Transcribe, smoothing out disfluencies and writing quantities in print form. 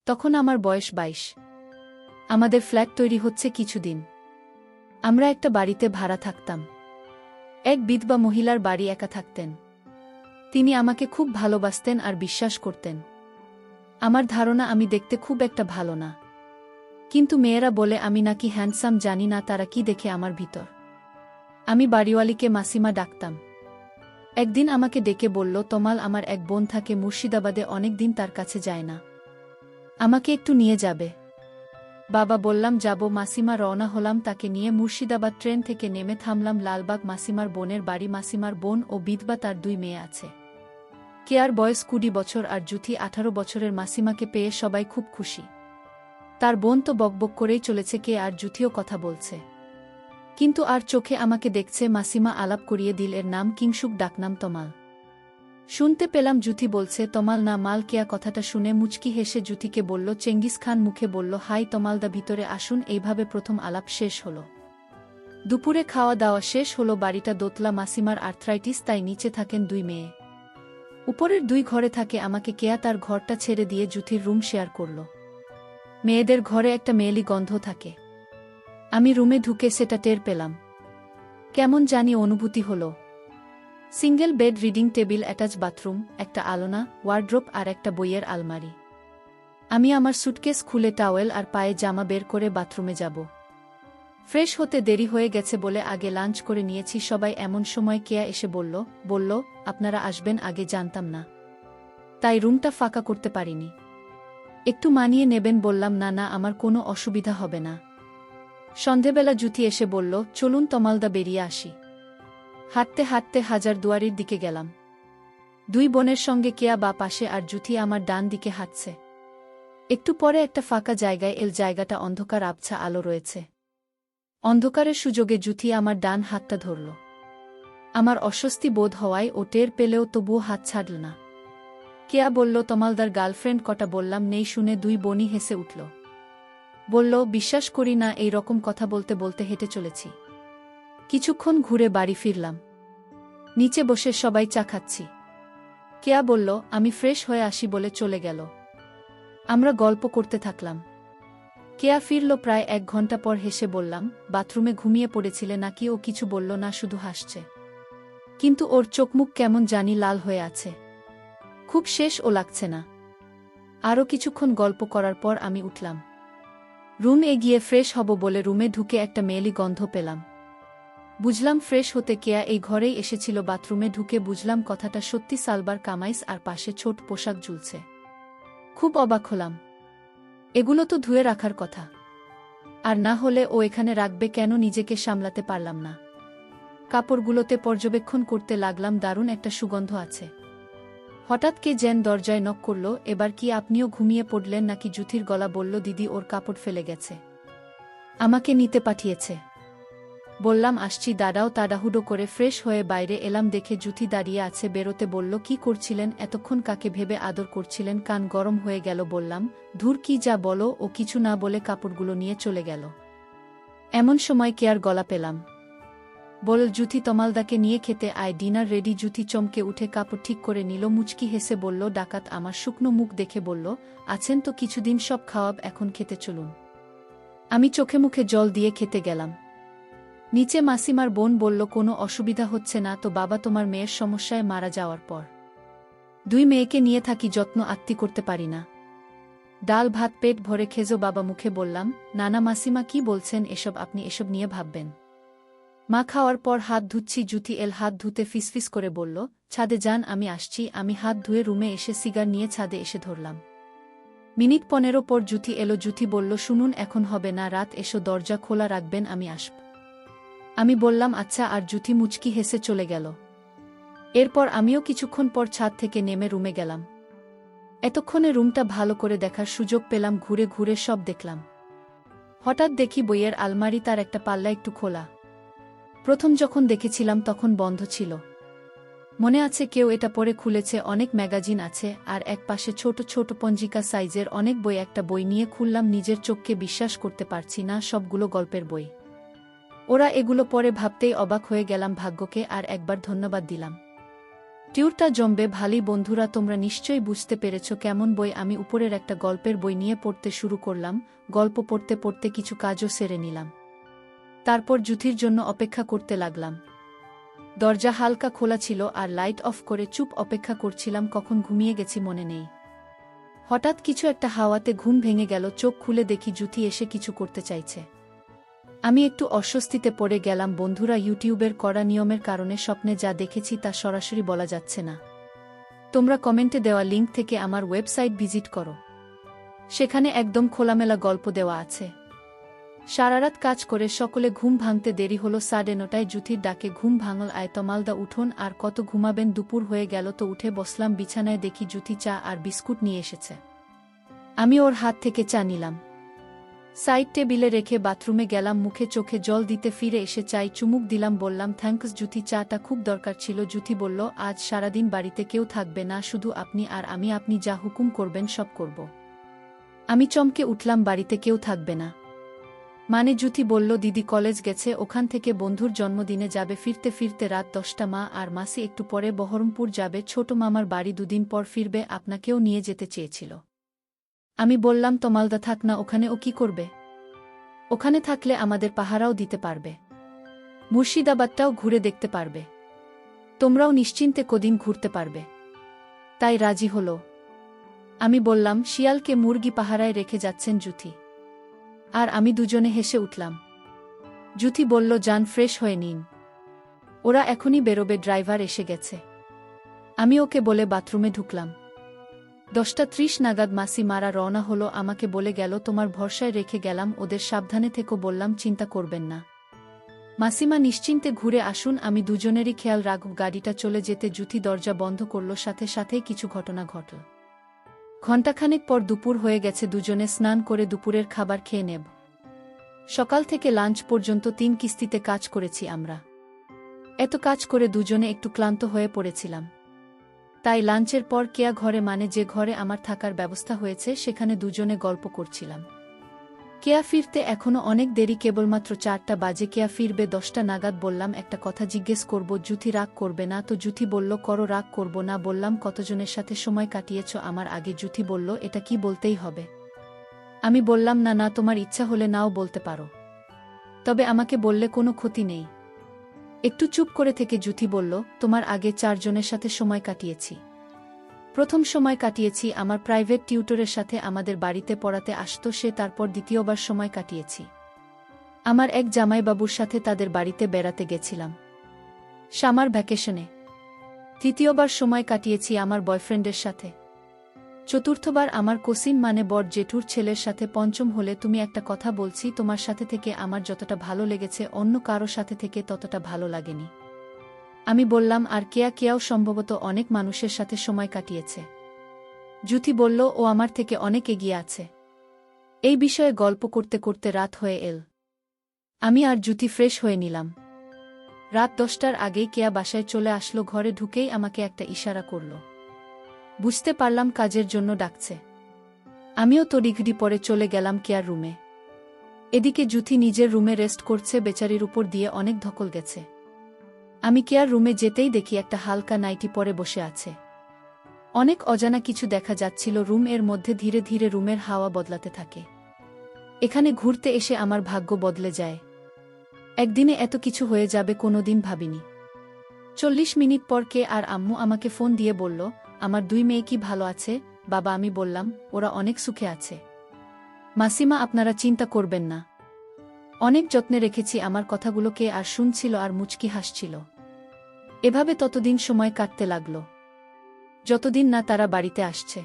তখন আমার বয়স ২২। আমাদের ফ্ল্যাট তৈরি হচ্ছে কিছুদিন। আমরা একটা বাড়িতে ভাড়া থাকতাম। এক বিধবা মহিলার বাড়ি একা থাকতেন। তিনি আমাকে খুব ভালোবাসতেন আর বিশ্বাস করতেন। আমার ধারণা আমি দেখতে খুব একটা ভালো না, কিন্তু মেয়েরা বলে আমি নাকি হ্যান্ডসাম। জানি না তারা কি দেখে আমার ভিতর। আমি বাড়িওয়ালিকে মাসিমা ডাকতাম। একদিন আমাকে ডেকে বলল, তমাল, আমার এক বোন থাকে মুর্শিদাবাদে, অনেক দিন তার কাছে যায় না, আমাকে একটু নিয়ে যাবে? বাবা, বললাম যাব। মাসিমা রওনা হলাম তাকে নিয়ে। মুর্শিদাবাদ ট্রেন থেকে নেমে থামলাম লালবাগ, মাসিমার বোনের বাড়ি। মাসিমার বোন ও বিধবা, তার 2 মেয়ে আছে। কেয়ার বয়স 20 বছর আর জুথি 18 বছরের। মাসিমাকে পেয়ে সবাই খুব খুশি। তার বোন তো বকবক করেই চলেছে, কে আর জুথিও কথা বলছে, কিন্তু আর চোখে আমাকে দেখছে। মাসিমা আলাপ করিয়ে দিল, এর নাম কিংসুক, ডাকনাম তমাল। শুনতে পেলাম জুথি বলছে তমাল না মাল। কেয়া কথাটা শুনে মুচকি হেসে জুথিকে বলল, চেঙ্গিস খান মুখে বলল, হাই তমালদা, ভিতরে আসুন। এইভাবে প্রথম আলাপ শেষ হল। দুপুরে খাওয়া দাওয়া শেষ হলো। বাড়িটা দোতলা। মাসিমার আর্থ্রাইটিস, তাই নিচে থাকেন 2 মেয়ে, উপরের 2 ঘরে থাকে। আমাকে কেয়া তার ঘরটা ছেড়ে দিয়ে জুথির রুম শেয়ার করল। মেয়েদের ঘরে একটা মেয়েলি গন্ধ থাকে। আমি রুমে ঢুকে সেটা টের পেলাম। কেমন জানি অনুভূতি হলো। Single bed, reading table, attach bathroom, একটা আলনা, ওয়ার্ড্রোব আর একটা বইয়ের আলমারি। আমি আমার সুটকেস খুলে টাওয়েল আর পায়ে জামা বের করে বাথরুমে যাব। ফ্রেশ হতে দেরি হয়ে গেছে বলে আগে লাঞ্চ করে নিয়েছি সবাই। এমন সময় কেয়া এসে বলল, আপনারা আসবেন, আগে জানতাম না, তাই রুমটা ফাঁকা করতে পারিনি। একটু মানিয়ে নেবেন। বললাম, না না, আমার কোনো অসুবিধা হবে না। সন্ধেবেলা জুথি এসে বলল, চলুন তমালদা, বেরিয়ে আসি। হাঁটতে হাঁটতে হাজারদুয়ারির দিকে গেলাম। 2 বোনের সঙ্গে কেয়া বা পাশে আর জুথি আমার ডান দিকে হাঁটছে। একটু পরে একটা ফাঁকা জায়গায় জায়গাটা অন্ধকার, আবছা আলো রয়েছে। অন্ধকারের সুযোগে জুথি আমার ডান হাতটা ধরল। আমার অস্বস্তি বোধ হওয়ায় ও টের পেলেও তবুও হাত ছাড়ল না। কেয়া বলল, তমালদার গার্লফ্রেন্ড কটা? বললাম, নেই। শুনে 2 বোনই হেসে উঠল। বলল, বিশ্বাস করি না। এই রকম কথা বলতে বলতে হেঁটে চলেছি। কিছুক্ষণ ঘুরে বাড়ি ফিরলাম। নিচে বসে সবাই চা খাচ্ছি। কেয়া বলল, আমি ফ্রেশ হয়ে আসি বলে চলে গেল। আমরা গল্প করতে থাকলাম। কেয়া ফিরল প্রায় 1 ঘন্টা পর। হেসে বললাম, বাথরুমে ঘুমিয়ে পড়েছিলে নাকি? ও কিছু বলল না, শুধু হাসছে, কিন্তু ওর চোখমুখ কেমন জানি লাল হয়ে আছে। খুব শেষ ও লাগছে না। আরও কিছুক্ষণ গল্প করার পর আমি উঠলাম। রুমে গিয়ে ফ্রেশ হব বলে রুমে ঢুকে একটা মেয়েলি গন্ধ পেলাম। বুঝলাম ফ্রেশ হতে কেয়া এই ঘরেই এসেছিল। বাথরুমে ঢুকে বুঝলাম কথাটা সত্যি। সালবার কামাইজ আর পাশে ছোট পোশাক ঝুলছে। খুব অবাক হলাম। এগুলো তো ধুয়ে রাখার কথা, আর না হলে ও এখানে রাখবে কেন? নিজেকে সামলাতে পারলাম না। কাপড়গুলোতে পর্যবেক্ষণ করতে লাগলাম। দারুণ একটা সুগন্ধ আছে। হঠাৎ কে যেন দরজায় নক করল। এবার কি আপনিও ঘুমিয়ে পড়লেন নাকি? জুথির গলা বলল, দিদি, ওর কাপড় ফেলে গেছে, আমাকে নিতে পাঠিয়েছে। বললাম, আসছি দাঁড়াও। তাড়াহুড়ো করে ফ্রেশ হয়ে বাইরে এলাম। দেখে জুথি দাঁড়িয়ে আছে। বেরোতে বলল, কি করছিলেন এতক্ষণ? কাকে ভেবে আদর করছিলেন? কান গরম হয়ে গেল। বললাম, ধুর, কি যা বলো। ও কিছু না বলে কাপড়গুলো নিয়ে চলে গেল। এমন সময় কেয়ার গলা পেলাম। বল, জুথি, তমালদাকে নিয়ে খেতে আয়, ডিনার রেডি। জুথি চমকে উঠে কাপড় ঠিক করে নিল। মুচকি হেসে বলল, ডাকাত। আমার শুকনো মুখ দেখে বলল, আছেন তো কিছুদিন, সব খাওয়াব, এখন খেতে চলুন। আমি চোখে মুখে জল দিয়ে খেতে গেলাম। নিচে মাসিমার বোন বলল, কোনো অসুবিধা হচ্ছে না তো? বাবা, তোমার মেয়ের সমস্যায় মারা যাওয়ার পর 2 মেয়েকে নিয়ে থাকি, যত্ন আত্তি করতে পারি না। ডাল ভাত পেট ভরে খেজো বাবা। মুখে বললাম, নানা মাসিমা কি বলছেন এসব? আপনি এসব নিয়ে ভাববেন। মা খাওয়ার পর হাত ধুচ্ছি। জুথি হাত ধুতে ফিসফিস করে বলল, ছাদে যান, আমি আসছি। আমি হাত ধুয়ে রুমে এসে সিগার নিয়ে ছাদে এসে ধরলাম। মিনিট 15 পর জুথি এলো। জুথি বলল, শুনুন, এখন হবে না, রাত। এসো, দরজা খোলা রাখবেন, আমি আসব। আমি বললাম, আচ্ছা। আর জুথি মুচকি হেসে চলে গেল। এরপর আমিও কিছুক্ষণ পর ছাদ থেকে নেমে রুমে গেলাম। এতক্ষণে রুমটা ভালো করে দেখার সুযোগ পেলাম। ঘুরে ঘুরে সব দেখলাম। হঠাৎ দেখি বইয়ের আলমারি, তার একটা পাল্লা একটু খোলা। প্রথম যখন দেখেছিলাম তখন বন্ধ ছিল। মনে আছে কেউ এটা পরে খুলেছে। অনেক ম্যাগাজিন আছে আর এক পাশে ছোট ছোট পঞ্জিকা সাইজের অনেক বই। একটা বই নিয়ে খুললাম। নিজের চোখকে বিশ্বাস করতে পারছি না, সবগুলো গল্পের বই। ওরা এগুলো পরে ভাবতেই অবাক হয়ে গেলাম। ভাগ্যকে আর একবার ধন্যবাদ দিলাম। টিউরটা জমবে ভালোই বন্ধুরা, তোমরা নিশ্চয়ই বুঝতে পেরেছ কেমন বই। আমি উপরের একটা গল্পের বই নিয়ে পড়তে শুরু করলাম। গল্প পড়তে পড়তে কিছু কাজও সেরে নিলাম। তারপর জুথির জন্য অপেক্ষা করতে লাগলাম। দরজা হালকা খোলা ছিল আর লাইট অফ করে চুপ অপেক্ষা করছিলাম। কখন ঘুমিয়ে গেছি মনে নেই। হঠাৎ কিছু একটা হাওয়াতে ঘুম ভেঙে গেল। চোখ খুলে দেখি জুথি এসে কিছু করতে চাইছে। আমি একটু অস্বস্তিতে পড়ে গেলাম। বন্ধুরা, ইউটিউবের কড়া নিয়মের কারণে স্বপ্নে যা দেখেছি তা সরাসরি বলা যাচ্ছে না। তোমরা কমেন্টে দেওয়া লিঙ্ক থেকে আমার ওয়েবসাইট ভিজিট করো। সেখানে একদম খোলামেলা গল্প দেওয়া আছে। সারারাত কাজ করে সকলে ঘুম ভাঙতে দেরি হলো। 9:30টায় জুথির ডাকে ঘুম ভাঙল। আয় তমালদা উঠোন, আর কত ঘুমাবেন, দুপুর হয়ে গেল তো। উঠে বসলাম বিছানায়। দেখি জুথি চা আর বিস্কুট নিয়ে এসেছে। আমি ওর হাত থেকে চা নিলাম, সাইড টেবিলে রেখে বাথরুমে গেলাম। মুখে চোখে জল দিতে ফিরে এসে চাই চুমুক দিলাম। বললাম, থ্যাঙ্কস জুথি, চাটা খুব দরকার ছিল। জুথি বলল, আজ সারাদিন বাড়িতে কেউ থাকবে না, শুধু আপনি আর আমি। আপনি যা হুকুম করবেন সব করব। আমি চমকে উঠলাম, বাড়িতে কেউ থাকবে না মানে? জুথি বলল, দিদি কলেজ গেছে, ওখান থেকে বন্ধুর জন্মদিনে যাবে। ফিরতে ফিরতে রাত 10টা। মা আর মাসি একটু পরে বহরমপুর যাবে। ছোট মামার বাড়ি 2 দিন পর ফিরবে। আপনাকেও নিয়ে যেতে চেয়েছিল। আমি বললাম, তমালদা থাক না ওখানে, ও কি করবে? ওখানে থাকলে আমাদের পাহারাও দিতে পারবে, মুর্শিদাবাদটাও ঘুরে দেখতে পারবে, তোমরাও নিশ্চিন্তে কদিন ঘুরতে পারবে। তাই রাজি হল। আমি বললাম, শিয়ালকে মুরগি পাহারায় রেখে যাচ্ছেন জুথি আর আমি দুজনে হেসে উঠলাম। জুথি বলল, যান, ফ্রেশ হয়ে নিন, ওরা এখনই বেরোবে, ড্রাইভার এসে গেছে। আমি ওকে বলে বাথরুমে ঢুকলাম। 10টা 30 নাগাদ মাসি মারা রওনা হলো। আমাকে বলে গেল, তোমার ভরসায় রেখে গেলাম, ওদের সাবধানে থেকো। বললাম, চিন্তা করবেন না মাসিমা, নিশ্চিন্তে ঘুরে আসুন, আমি দুজনেরই খেয়াল রাখব। গাড়িটা চলে যেতে জুথি দরজা বন্ধ করল। সাথে সাথেই কিছু ঘটনা ঘটল। ঘণ্টাখানেক পর দুপুর হয়ে গেছে। দুজনে স্নান করে দুপুরের খাবার খেয়ে নেব। সকাল থেকে লাঞ্চ পর্যন্ত 3 কিস্তিতে কাজ করেছি আমরা। এত কাজ করে দুজনে একটু ক্লান্ত হয়ে পড়েছিলাম। তাই লাঞ্চের পর কেয়া ঘরে, মানে যে ঘরে আমার থাকার ব্যবস্থা হয়েছে, সেখানে দুজনে গল্প করছিলাম। কেয়া ফিরতে এখনো অনেক দেরি, কেবলমাত্র 4টা বাজে। কেয়া ফিরবে 10টা নাগাদ। বললাম, একটা কথা জিজ্ঞেস করব, জুথি রাগ করবে না তো? জুথি বলল, করো, রাগ করব না। বললাম, কতজনের সাথে সময় কাটিয়েছ আমার আগে? জুথি বলল, এটা কি বলতেই হবে? আমি বললাম, না না, তোমার ইচ্ছা হলে নাও বলতে পারো, তবে আমাকে বললে কোনো ক্ষতি নেই। একটু চুপ করে থেকে জুথি বলল, তোমার আগে 4 জনের সাথে সময় কাটিয়েছি। প্রথম সময় কাটিয়েছি আমার প্রাইভেট টিউটরের সাথে, আমাদের বাড়িতে পড়াতে আসতো সে। তারপর দ্বিতীয়বার সময় কাটিয়েছি আমার এক জামাইবাবুর সাথে, তাদের বাড়িতে বেড়াতে গেছিলাম সামার ভ্যাকেশনে। তৃতীয়বার সময় কাটিয়েছি আমার বয়ফ্রেন্ডের সাথে। চতুর্থবার আমার কসিন মানে বড় জেঠুর ছেলের সাথে। পঞ্চম হলে তুমি। একটা কথা বলছি, তোমার সাথে থেকে আমার যতটা ভালো লেগেছে অন্য কারো সাথে থেকে ততটা ভালো লাগেনি। আমি বললাম, আর কেয়াও সম্ভবত অনেক মানুষের সাথে সময় কাটিয়েছে। জুথি বলল, ও আমার থেকে অনেক এগিয়ে আছে। এই বিষয়ে গল্প করতে করতে রাত হয়ে এল। আমি আর জুথি ফ্রেশ হয়ে নিলাম। রাত 10টার আগেই কেয়া বাসায় চলে আসলো। ঘরে ঢুকেই আমাকে একটা ইশারা করল। বুঝতে পারলাম কাজের জন্য ডাকছে। আমিও তড়িঘড়ি পরে চলে গেলাম কেয়ার রুমে। এদিকে জুথি নিজের রুমে রেস্ট করছে। বেচারির উপর দিয়ে অনেক ধকল গেছে। আমি কেয়ার রুমে যেতেই দেখি একটা হালকা নাইটি পরে বসে আছে। অনেক অজানা কিছু দেখা যাচ্ছিল রুম এর মধ্যে। ধীরে ধীরে রুমের হাওয়া বদলাতে থাকে। এখানে ঘুরতে এসে আমার ভাগ্য বদলে যায়। একদিনে এত কিছু হয়ে যাবে কোনোদিন ভাবিনি। 40 মিনিট পর কে আর আম্মু আমাকে ফোন দিয়ে বলল, আমার 2 মেয়ে কি ভালো আছে বাবা? আমি বললাম, ওরা অনেক সুখে আছে মাসিমা, আপনারা চিন্তা করবেন না। অনেক যত্নে রেখেছি। আমার কথাগুলো কে আর শুনছিল আর মুচকি হাসছিল। এভাবে ততদিন সময় কাটতে লাগল যতদিন না তারা বাড়িতে আসছে।